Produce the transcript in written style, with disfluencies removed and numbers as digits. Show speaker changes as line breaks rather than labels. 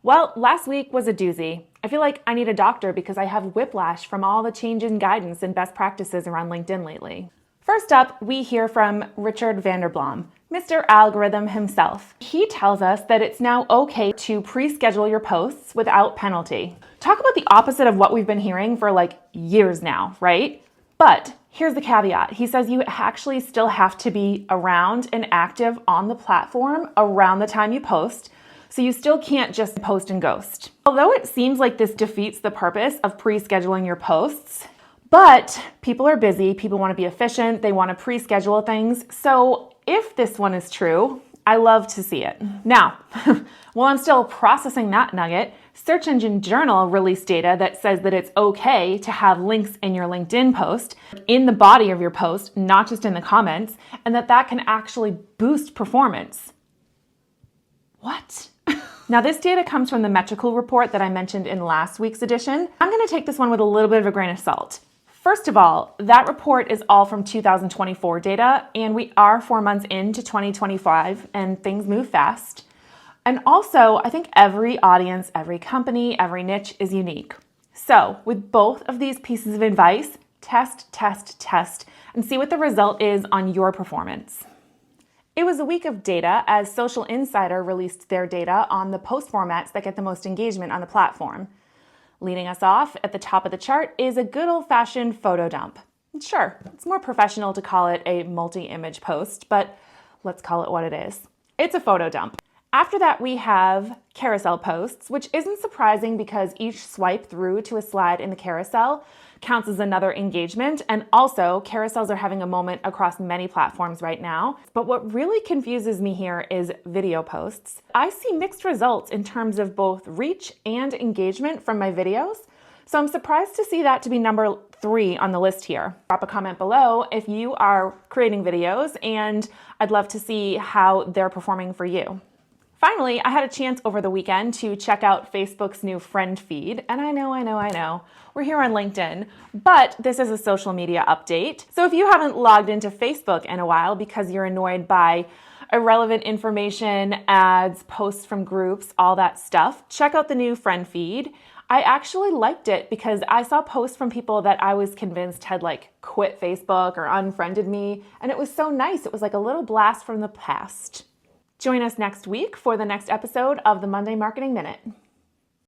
Well, last week was a doozy. I feel like I need a doctor because I have whiplash from all the change in guidance and best practices around LinkedIn lately. First up, we hear from Richard Vanderblom, Mr. Algorithm himself. He tells us that it's now okay to pre-schedule your posts without penalty. Talk about the opposite of what we've been hearing for like years now, right? But here's the caveat. He says you actually still have to be around and active on the platform around the time you post. So you still can't just post and ghost. Although it seems like this defeats the purpose of pre-scheduling your posts, but people are busy, people want to be efficient, they want to pre-schedule things. So if this one is true, I love to see it. Now, while I'm still processing that nugget, Search Engine Journal released data that says that it's okay to have links in your LinkedIn post, in the body of your post, not just in the comments, and that can actually boost performance. What? Now, this data comes from the metrical report that I mentioned in last week's edition. I'm going to take this one with a little bit of a grain of salt. First of all, that report is all from 2024 data, and we are 4 months into 2025, and things move fast. And also, I think every audience, every company, every niche is unique. So with both of these pieces of advice, test, and see what the result is on your performance. It was a week of data as Social Insider released their data on the post formats that get the most engagement on the platform. Leading us off at the top of the chart is a good old-fashioned photo dump. Sure, it's more professional to call it a multi-image post, but let's call it what it is. It's a photo dump. After that, we have carousel posts, which isn't surprising because each swipe through to a slide in the carousel counts as another engagement. And also, carousels are having a moment across many platforms right now. But what really confuses me here is video posts. I see mixed results in terms of both reach and engagement from my videos. So I'm surprised to see that to be number 3 on the list here. Drop a comment below if you are creating videos, and I'd love to see how they're performing for you. Finally, I had a chance over the weekend to check out Facebook's new friend feed, and I know, we're here on LinkedIn, but this is a social media update. So if you haven't logged into Facebook in a while because you're annoyed by irrelevant information, ads, posts from groups, all that stuff, check out the new friend feed. I actually liked it because I saw posts from people that I was convinced had like quit Facebook or unfriended me, and it was so nice. It was like a little blast from the past. Join us next week for the next episode of the Monday Marketing Minute.